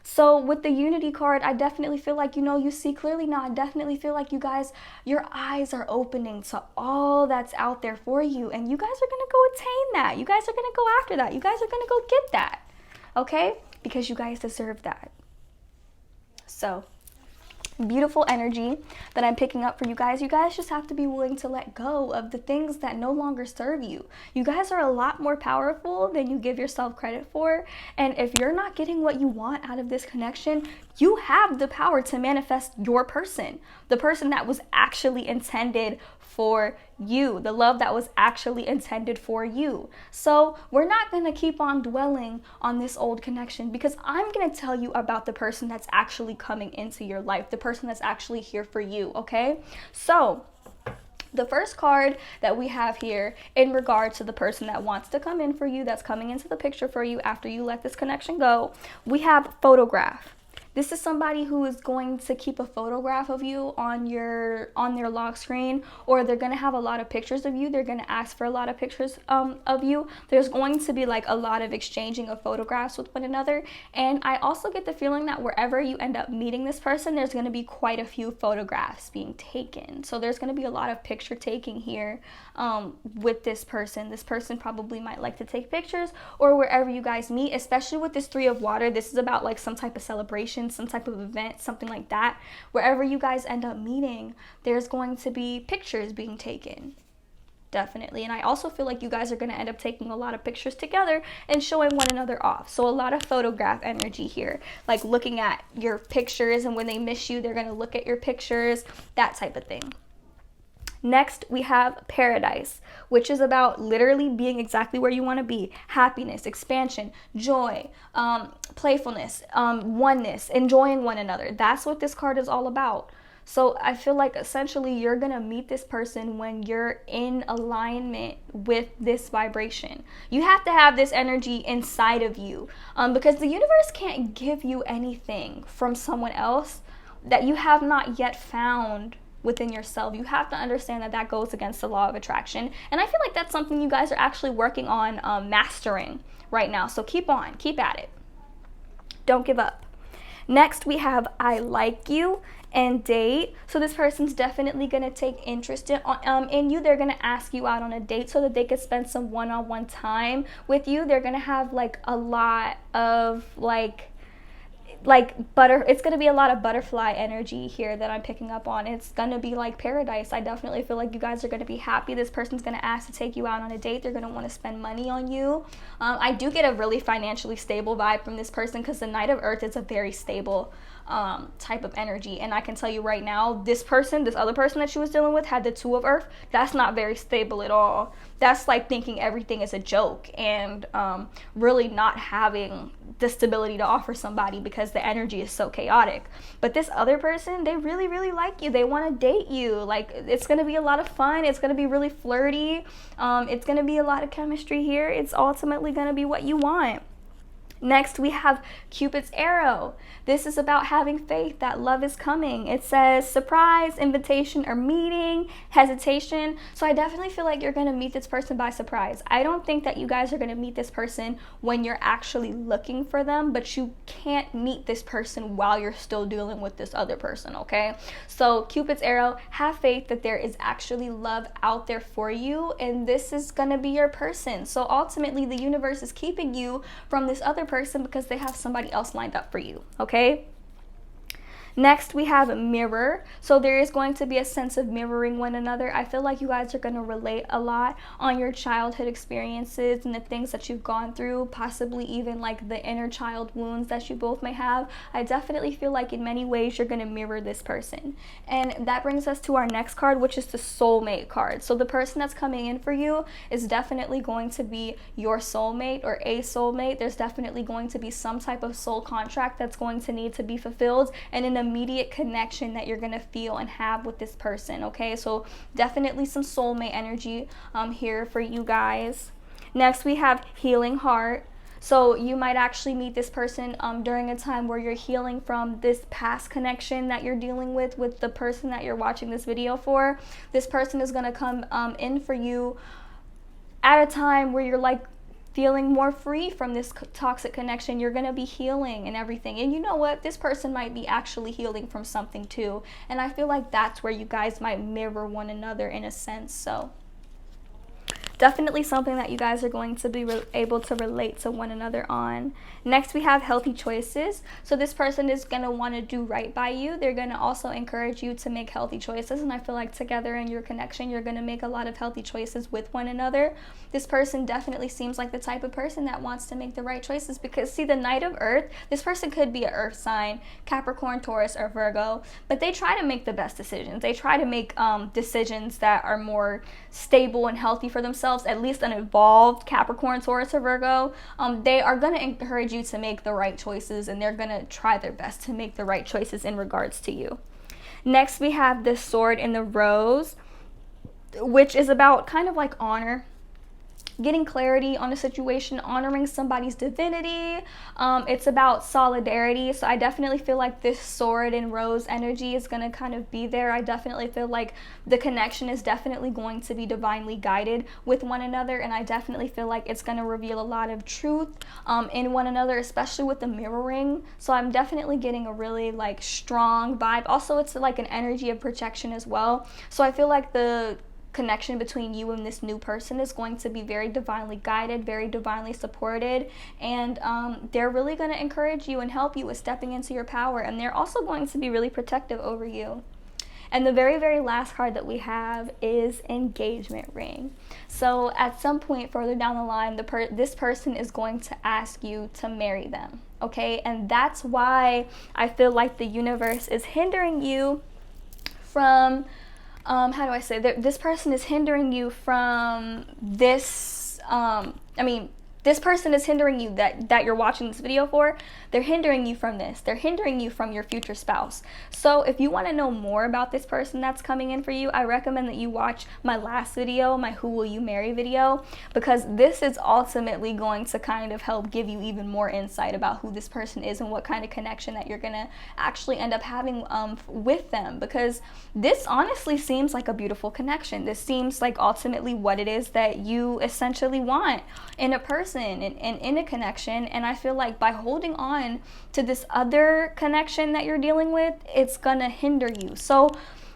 S1: So with the unity card, I definitely feel like, you know, you see clearly now. I definitely feel like you guys, your eyes are opening to all that's out there for you. And you guys are going to go attain that. You guys are going to go after that. You guys are going to go get that. Okay? Because you guys deserve that. So beautiful energy that I'm picking up for you guys. You guys just have to be willing to let go of the things that no longer serve you. You guys are a lot more powerful than you give yourself credit for. And if you're not getting what you want out of this connection, you have the power to manifest your person, the person that was actually intended for you, the love that was actually intended for you. So we're not going to keep on dwelling on this old connection, because I'm going to tell you about the person that's actually coming into your life, the person that's actually here for you. Okay, so the first card that we have here in regard to the person that wants to come in for you, that's coming into the picture for you after you let this connection go, we have photograph. This is somebody who is going to keep a photograph of you on their lock screen, or they're going to have a lot of pictures of you. They're going to ask for a lot of pictures of you. There's going to be like a lot of exchanging of photographs with one another. And I also get the feeling that wherever you end up meeting this person, there's going to be quite a few photographs being taken. So there's going to be a lot of picture taking here with this person. This person probably might like to take pictures, or wherever you guys meet, especially with this Three of Water. This is about like some type of celebration, some type of event, something like that. Wherever you guys end up meeting, there's going to be pictures being taken. Definitely. And I also feel like you guys are going to end up taking a lot of pictures together and showing one another off. So a lot of photograph energy here, like looking at your pictures, and when they miss you, they're going to look at your pictures, that type of thing. Next, we have paradise, which is about literally being exactly where you want to be. Happiness, expansion, joy, playfulness, oneness, enjoying one another. That's what this card is all about. So I feel like essentially you're going to meet this person when you're in alignment with this vibration. You have to have this energy inside of you, because the universe can't give you anything from someone else that you have not yet found within yourself. You have to understand that that goes against the law of attraction. And I feel like that's something you guys are actually working on mastering right now. So keep on, keep at it. Don't give up. Next, we have I like you and date. So this person's definitely going to take interest in you. They're going to ask you out on a date so that they could spend some one-on-one time with you. They're going to have like a lot of it's going to be a lot of butterfly energy here that I'm picking up on. It's going to be like paradise. I definitely feel like you guys are going to be happy. This person's going to ask to take you out on a date. They're going to want to spend money on you. I do get a really financially stable vibe from this person, because the Knight of Earth is a very stable type of energy. And I can tell you right now, this other person that she was dealing with had the Two of Earth. That's not very stable at all. That's like thinking everything is a joke and really not having the stability to offer somebody because the energy is so chaotic. But this other person, they really, really like you. They want to date you. Like, it's going to be a lot of fun. It's going to be really flirty. It's going to be a lot of chemistry here. It's ultimately going to be what you want. Next, we have Cupid's arrow. This is about having faith that love is coming. It says surprise, invitation, or meeting, hesitation. So I definitely feel like you're going to meet this person by surprise. I don't think that you guys are going to meet this person when you're actually looking for them, but you can't meet this person while you're still dealing with this other person, okay? So Cupid's arrow, have faith that there is actually love out there for you, and this is going to be your person. So ultimately, the universe is keeping you from this other person because they have somebody else lined up for you, okay? Next, we have mirror. So there is going to be a sense of mirroring one another. I feel like you guys are going to relate a lot on your childhood experiences and the things that you've gone through, possibly even like the inner child wounds that you both may have. I definitely feel like in many ways you're going to mirror this person. And that brings us to our next card, which is the soulmate card. So the person that's coming in for you is definitely going to be your soulmate or a soulmate. There's definitely going to be some type of soul contract that's going to need to be fulfilled, and an immediate connection that you're going to feel and have with this person, okay? So definitely some soulmate energy here for you guys. Next, we have healing heart. So you might actually meet this person during a time where you're healing from this past connection that you're dealing with the person that you're watching this video for. This person is going to come in for you at a time where you're like feeling more free from this toxic connection. You're going to be healing and everything. And you know what? This person might be actually healing from something too. And I feel like that's where you guys might mirror one another in a sense. So definitely something that you guys are going to be able to relate to one another on. Next, we have healthy choices. So this person is going to want to do right by you. They're going to also encourage you to make healthy choices. And I feel like together in your connection, you're going to make a lot of healthy choices with one another. This person definitely seems like the type of person that wants to make the right choices, because see, the Knight of Earth, this person could be an earth sign, Capricorn, Taurus, or Virgo, but they try to make the best decisions. They try to make decisions that are more stable and healthy for themselves. At least an evolved Capricorn, Taurus, or Virgo, they are going to encourage you to make the right choices, and they're going to try their best to make the right choices in regards to you. Next, we have the Sword and the Rose, which is about kind of like honor, getting clarity on a situation, honoring somebody's divinity. It's about solidarity. So I definitely feel like this sword and rose energy is going to kind of be there. I definitely feel like the connection is definitely going to be divinely guided with one another. And I definitely feel like it's going to reveal a lot of truth in one another, especially with the mirroring. So I'm definitely getting a really like strong vibe. Also, it's like an energy of protection as well. So I feel like the connection between you and this new person is going to be very divinely guided, very divinely supported, and they're really going to encourage you and help you with stepping into your power, and they're also going to be really protective over you. And the very, very last card that we have is engagement ring. So at some point further down the line, this person is going to ask you to marry them, okay? And that's why I feel like the universe is hindering you from how do I say, this person is hindering you from this, this person is hindering you that you're watching this video for. They're hindering you from this. They're hindering you from your future spouse. So if you want to know more about this person that's coming in for you, I recommend that you watch my last video, my Who Will You Marry video, because this is ultimately going to kind of help give you even more insight about who this person is and what kind of connection that you're going to actually end up having with them, because this honestly seems like a beautiful connection. This seems like ultimately what it is that you essentially want in a person and in a connection. And I feel like by holding on to this other connection that you're dealing with, it's gonna hinder you. So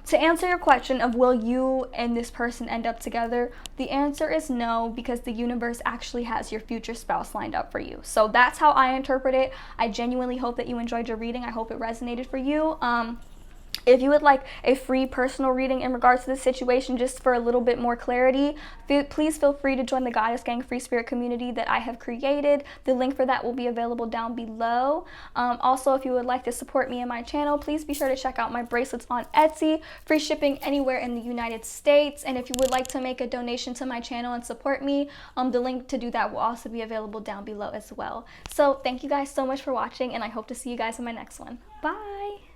S1: to answer your question of will you and this person end up together, the answer is no, because the universe actually has your future spouse lined up for you. So that's how I interpret it. I genuinely hope that you enjoyed your reading. I hope it resonated for you. If you would like a free personal reading in regards to this situation, just for a little bit more clarity, please feel free to join the Goddess Gang Free Spirit community that I have created. The link for that will be available down below. Also, if you would like to support me and my channel, please be sure to check out my bracelets on Etsy. Free shipping anywhere in the United States. And if you would like to make a donation to my channel and support me, the link to do that will also be available down below as well. So thank you guys so much for watching, and I hope to see you guys in my next one. Bye!